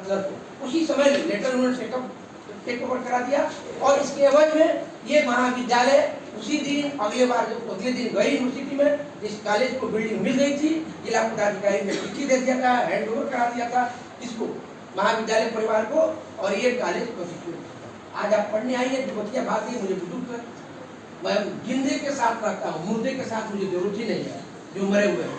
Chancellor को। उसी समय लेटर उन्होंने टेक ओवर करा दिया और इसके एवज में ये महाविद्यालय उसी दिन अगले दिन गई यूनिवर्सिटी में, जिस कॉलेज को बिल्डिंग मिल गई थी, जिला पदाधिकारी ने चिट्ठी दे दिया था, हैंड ओवर करा दिया था इसको महाविद्यालय परिवार को, और ये कॉलेज कॉन्स्टिट्यूट। आज आप पढ़ने आई है बच्चियाँ भाग गई, मुझे बुजुर्ग है, मैं जिंदे के साथ रखता हूँ, मुर्दे के साथ मुझे जरूरत ही नहीं है जो मरे हुए हैं।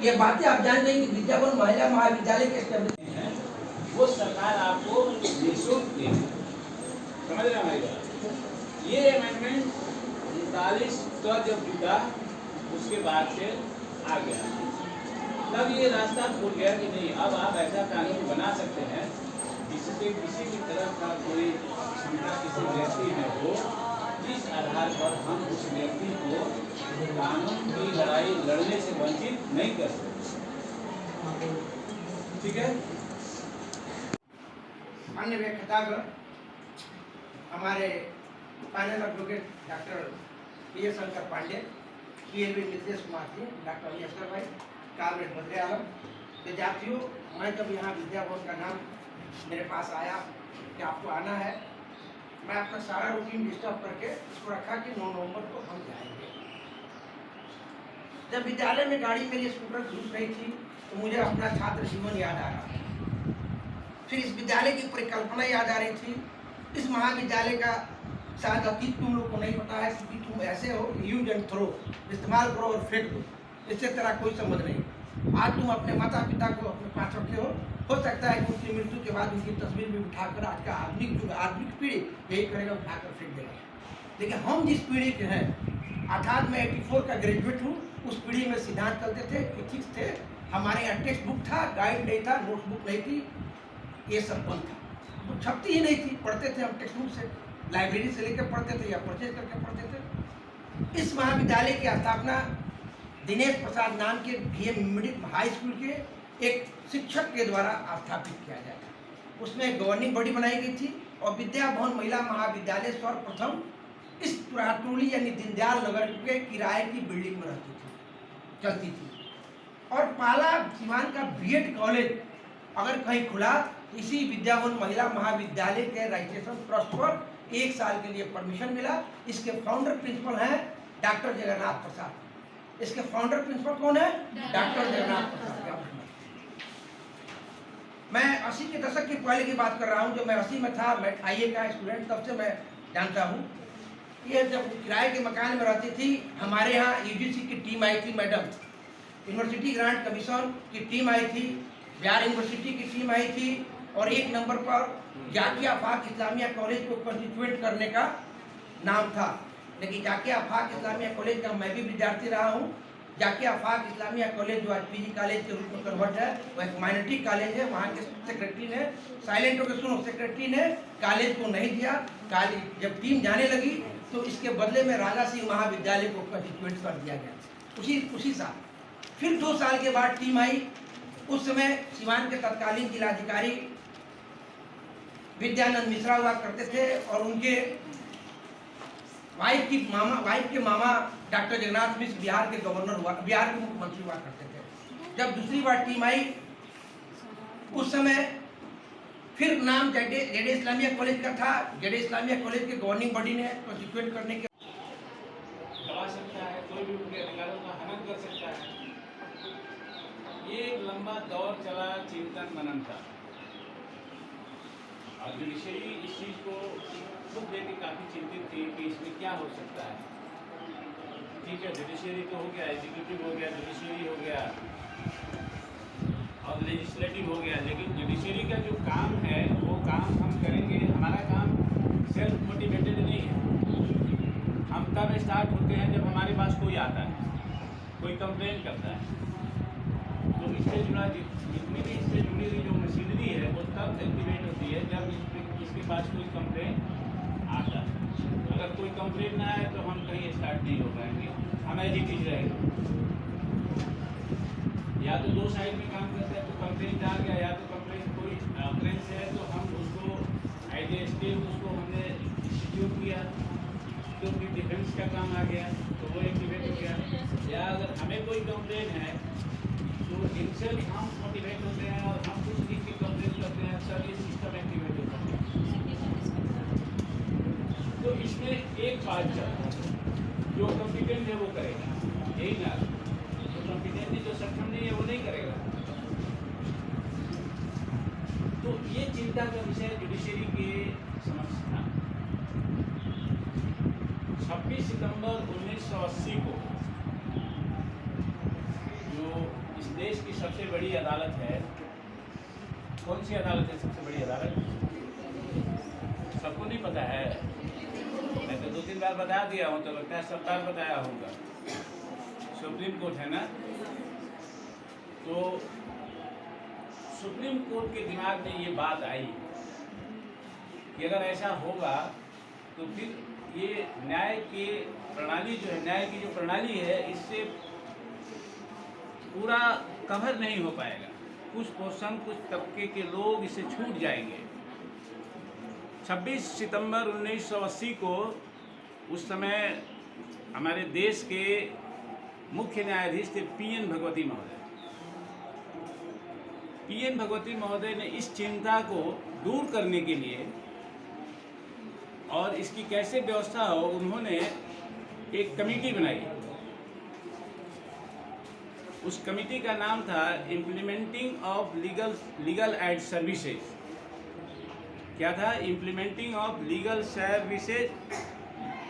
ये बातें आप जान गए कि विद्यावन महिला महाविद्यालय के स्टेब्लिश है, वो सरकार आपको निःशुल्क देगी। समझ रहे हमारी बात? ये अमेंडमेंट 39 का जब जुटा उसके बाद से आ गया, तब ये रास्ता खुल गया कि नहीं अब आप ऐसा कानून बना सकते हैं जिससे किसी भी तरह का कोई क्षमता किसी व्यक्ति में हो, जिस आधार पर हम उस व्यक्ति को कानून की लड़ाई लड़ने से वंचित नहीं कर सकते। ठीक है। अन्य व्याख्यातागण हमारे panel advocate doctor P S Shankar Pandey, PLB Nitish Kumar ji, doctor Yashkar भाई, कामरेड बद्रे आलम, विद्यार्थियों, मैं जब यहाँ विद्याभवन का नाम मेरे पास आया कि आपको आना है, मैं अपना सारा रूटीन डिस्टर्ब करके इसको रखा कि 9 नवंबर को हम जाएंगे। जब विद्यालय में गाड़ी मेरी स्कूटर घुस रही थी तो मुझे अपना छात्र जीवन याद आ रहा था, फिर इस विद्यालय की परिकल्पना याद आ रही थी। इस महाविद्यालय का शायद अतीत तुम लोग को नहीं पता है, क्योंकि तुम ऐसे हो यूज एंड थ्रो, इस्तेमाल करो और फेंक दो, इससे तेरा कोई संबंध नहीं। आज तुम अपने माता पिता को अपने पास रखे हो सकता है कि उनकी मृत्यु के बाद उनकी तस्वीर भी उठाकर आज का आधुनिक युग आधुनिक पीढ़ी यही करेगा, उठाकर फेंक देगा। लेकिन हम जिस पीढ़ी के हैं, अर्थात मैं 84 का ग्रेजुएट हूँ, उस पीढ़ी में सिद्धांत चलते थे, एथिक्स थे, हमारे यहाँ टेक्स्ट बुक था, गाइड नहीं था, नोट बुक नहीं थी, ये सब बंद था, तो छपती ही नहीं थी, पढ़ते थे हम टेक्स्ट बुक से, लाइब्रेरी से लेकर पढ़ते थे या परचेज करके पढ़ते थे। इस महाविद्यालय की स्थापना दिनेश प्रसाद नाम के BA मिडिल हाई स्कूल के एक शिक्षक के द्वारा स्थापित किया जाए। उसमें गवर्निंग बॉडी बनाई गई थी और विद्या भवन महिला महाविद्यालय सर्वप्रथम इस पुरातोली यानी दीनदयाल नगर के किराए की बिल्डिंग में रहती थी, चलती थी। और पाला सीवान का BEd कॉलेज अगर कहीं खुला, इसी विद्याभवन महिला महाविद्यालय के रजिस्ट्रेशन ट्रस्ट पर 1 साल के लिए परमिशन मिला। इसके फाउंडर प्रिंसिपल हैं डॉक्टर जगन्नाथ प्रसाद। इसके फाउंडर प्रिंसिपल कौन है? डॉक्टर जगन्नाथ प्रसाद। मैं 80 के दशक की पहले की बात कर रहा हूँ, जब मैं 80 में था, मैं IA का स्टूडेंट, तब से मैं जानता हूँ। ये जब किराए के मकान में रहती थी, हमारे यहाँ UGC की टीम आई थी, मैडम यूनिवर्सिटी ग्रांट कमीशन की टीम आई थी, बिहार यूनिवर्सिटी की टीम आई थी, और 1 नंबर पर जाकिया आफाक इस्लामिया कॉलेज को कॉन्स्टिट्यूएंट करने का नाम था। लेकिन जाकिया आफाक इस्लामिया कॉलेज का मैं भी विद्यार्थी रहा हूँ। जाकिया आफाक इस्लामिया कॉलेज जो आज PG कॉलेज के रूप में कन्वर्ट है, वो एक माइनॉरिटी कॉलेज है। वहाँ के सेक्रेटरी ने, साइलेंट होकर सुनो, सेक्रेटरी ने कॉलेज को नहीं दिया। कॉलेज जब टीम जाने लगी तो इसके बदले में राजा सिंह महाविद्यालय को कॉन्स्टिट्यूएंट कर दिया गया उसी साल। फिर 2 साल के बाद टीम आई। उस समय सिवान के तत्कालीन जिलाधिकारी विद्यानंद मिश्रा हुआ करते थे और उनके वाइफ के मामा डॉक्टर जगन्नाथ मिश्र बिहार के गवर्नर हुआ, बिहार के मुख्यमंत्री हुआ करते थे। जब दूसरी बार टीम आई, उस समय फिर नाम जेडे इस्लामिया कॉलेज का था। जेडे इस्लामिया कॉलेज के गवर्निंग बॉडी ने कॉन्स्टिट्यूएंट करने के दबा सकता है, कोई भी उनके अधिकारों का हनन कर सकता है। ये एक लंबा दौर चला चिंतन मनन का, और जुडिशरी इस चीज़ को खुद देख के काफ़ी चिंतित थी कि इसमें क्या हो सकता है। ठीक है, जुडिशरी तो हो गया, एग्जीक्यूटिव हो गया, जुडिशरी हो गया और लेजिस्लेटिव हो गया, लेकिन जुडिशरी का जो काम है वो काम हम करेंगे। हमारा काम सेल्फ मोटिवेटेड नहीं है। हम तब स्टार्ट होते हैं जब हमारे पास कोई आता है, कोई कंप्लेन करता है, तो इससे जुड़ा जितनी भी इससे जुड़ी हुई जो मशीनरी है वो तब एक्टिवेट होती है जब इसके पास कोई कंप्लेन आता है। अगर कोई कंप्लेन ना आए तो हम कहीं स्टार्ट नहीं हो पाएंगे, हम एज इट इज रहेगा। या तो 2 साइड में काम करते हैं, तो कंप्लेन आ गया, या तो कंप्लेन कोई ऑफरेंस है तो हम उसको एज ए स्टेप उसको हमने इंस्टीट्यूट किया, तो फिर डिफेंस का काम आ गया तो वो एक्टिवेट हो गया। या अगर हमें कोई कंप्लेन है तो इनसे हम मोटिवेट होते हैं और हम कुछ लिख के कंप्लेन करते हैं, सर इस इसमें एक बात जो कॉम्पिटेंट है वो करेगा, यही ना, जो कॉम्पिटेंट नहीं, जो सक्षम नहीं है वो नहीं करेगा। तो ये चिंता का विषय जुडिशरी के समक्ष था। 26 सितंबर 1980 को जो इस देश की सबसे बड़ी अदालत है, कौन सी अदालत है सबसे बड़ी अदालत? सबको नहीं पता है, मैं तो 2-3 बार बता दिया हूँ, तो लगता है सब बार बताया होगा। सुप्रीम कोर्ट है ना, तो सुप्रीम कोर्ट के दिमाग में ये बात आई कि अगर ऐसा होगा तो फिर ये न्याय की प्रणाली जो है, न्याय की जो प्रणाली है, इससे पूरा कवर नहीं हो पाएगा। कुछ पोर्शन, कुछ तबके के लोग इससे छूट जाएंगे। 26 सितंबर 1980 को उस समय हमारे देश के मुख्य न्यायाधीश थे पीएन भगवती महोदय। पीएन भगवती महोदय ने इस चिंता को दूर करने के लिए और इसकी कैसे व्यवस्था हो, उन्होंने एक कमेटी बनाई। उस कमेटी का नाम था implementing of legal aid services. क्या था? Implementing of legal services,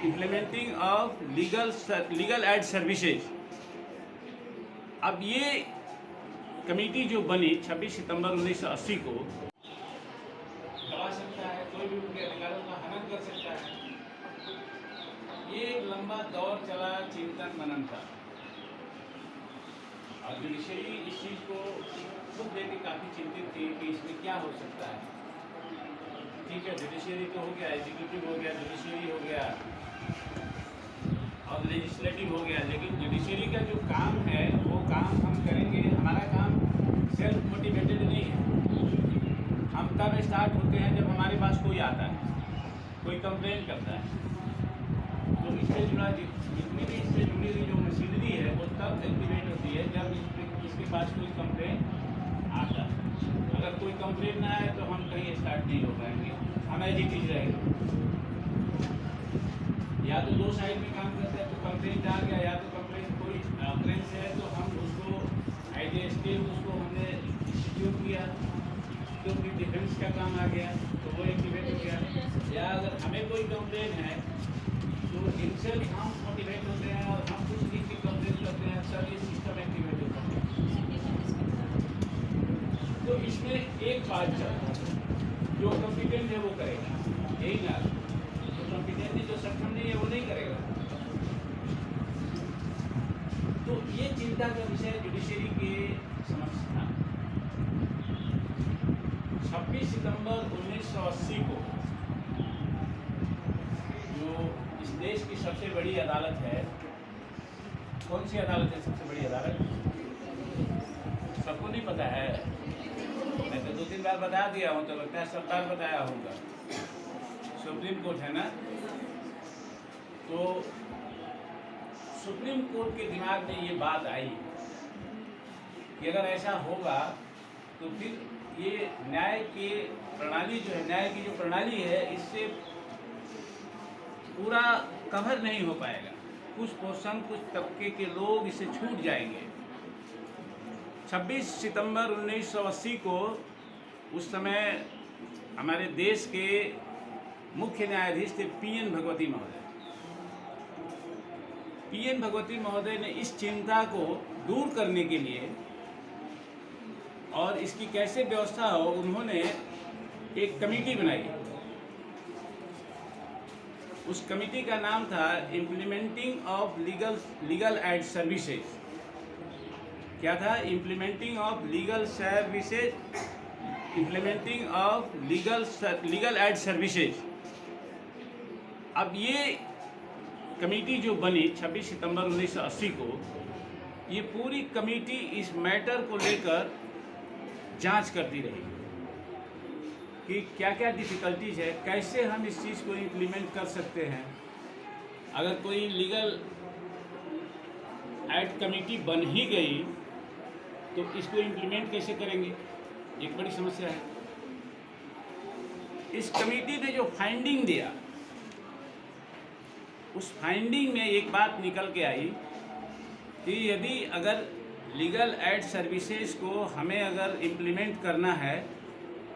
implementing of legal aid services. अब ये कमेटी जो बनी 26 सितंबर 1980 को, दबा सकता है, कोई भी उनके अधिकारों का हनन कर सकता है। ये एक लंबा दौर चला, चिंतन मनन था, और जुडिशरी इस चीज़ को खुद लेके काफ़ी चिंतित थी कि इसमें क्या हो सकता है। ठीक है, जुडिशरी तो हो गया, एग्जीक्यूटिव हो गया, जुडिशरी हो गया और लेजिस्लेटिव हो गया, लेकिन जुडिशरी का जो काम है वो काम हम करेंगे। हमारा काम सेल्फ मोटिवेटेड नहीं है। हम तब स्टार्ट होते हैं जब हमारे पास कोई आता है, कोई कंप्लेन करता है, तो इससे जुड़ा जितनी भी इससे जुड़ी हुई जो मशीनरी है वो तब एक्टिवेट होती है जब इसके पास कोई कंप्लेन आता है। अगर कोई कंप्लेन ना आए तो हम कहीं स्टार्ट नहीं हो पाएंगे, हम एज इट इज रहेंगे। या तो दो साइड में काम करते हैं, तो कंप्लेंट आ गया, या तो कंप्लेंट कोई ऑकरेंस है तो हम उसको एज ए स्टेप उसको हमने इंस्टीट्यूट किया, तो फिर डिफेंस का काम आ गया तो वो एक्टिवेट हो गया। या अगर हमें कोई कंप्लेन है तो इनसे हम मोटिवेट होते हैं और हम कुछ चीज़ की कंप्लेन करते हैं, सर ये सिस्टम एक्टिवेट होता है। तो इसमें एक बात जो कॉम्पिटेंट है वो करेगा, यही ना, जो कॉम्पिटेंट नहीं, जो सक्षम नहीं है वो नहीं करेगा। तो ये चिंता का विषय जुडिशरी के समक्ष था। 26 सितंबर 1980 को जो इस देश की सबसे बड़ी अदालत है, कौन सी अदालत है सबसे बड़ी अदालत? सबको नहीं पता है, मैं तो 2-3 बार बता दिया हूँ, तो लगता है सब बार बताया होगा। सुप्रीम कोर्ट है ना, तो सुप्रीम कोर्ट के दिमाग में ये बात आई कि अगर ऐसा होगा तो फिर ये न्याय की प्रणाली जो है, न्याय की जो प्रणाली है, इससे पूरा कवर नहीं हो पाएगा। कुछ पोर्शन, कुछ तबके के लोग इससे छूट जाएंगे। 26 सितंबर 1980 को उस समय हमारे देश के मुख्य न्यायाधीश थे पीएन भगवती महोदय। पीएन भगवती महोदय ने इस चिंता को दूर करने के लिए और इसकी कैसे व्यवस्था हो, उन्होंने एक कमेटी बनाई। उस कमेटी का नाम था implementing of legal aid services. क्या था? Implementing of legal services, implementing of legal aid services. अब ये कमेटी जो बनी 26 सितंबर 1980 को, ये पूरी कमेटी इस मैटर को लेकर जांच करती रही कि क्या क्या डिफ़िकल्टीज है, कैसे हम इस चीज़ को इम्प्लीमेंट कर सकते हैं। अगर कोई लीगल एड कमेटी बन ही गई तो इसको इम्प्लीमेंट कैसे करेंगे, एक बड़ी समस्या है। इस कमेटी ने जो फाइंडिंग दिया उस फाइंडिंग में एक बात निकल के आई कि यदि अगर लीगल एड सर्विसेज को हमें अगर इम्प्लीमेंट करना है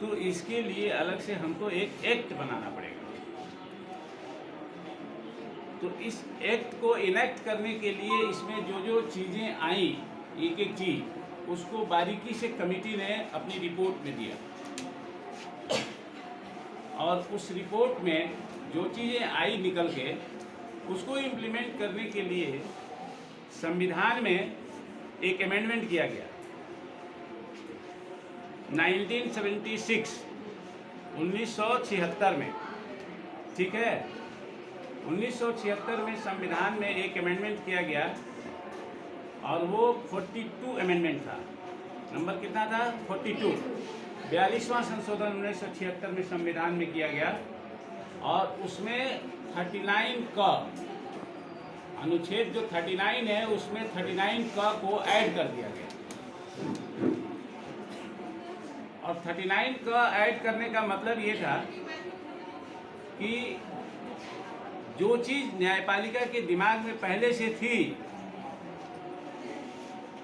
तो इसके लिए अलग से हमको एक एक्ट बनाना पड़ेगा। तो इस एक्ट को इनेक्ट करने के लिए इसमें जो जो चीज़ें आई, एक एक चीज़ उसको बारीकी से कमेटी ने अपनी रिपोर्ट में दिया, और उस रिपोर्ट में जो चीज़ें आई निकल के उसको इम्प्लीमेंट करने के लिए संविधान में एक अमेंडमेंट किया गया 1976 में, ठीक है। 1976 में संविधान में एक अमेंडमेंट किया गया और वो 42 अमेंडमेंट था। नंबर कितना था? 42। 42वां संशोधन 1976 में संविधान में किया गया और उसमें 39 का अनुच्छेद जो 39 है उसमें 39 का को ऐड कर दिया गया। और 39 का ऐड करने का मतलब ये था कि जो चीज़ न्यायपालिका के दिमाग में पहले से थी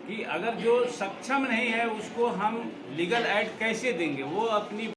कि अगर जो सक्षम नहीं है उसको हम लीगल एड कैसे देंगे, वो अपनी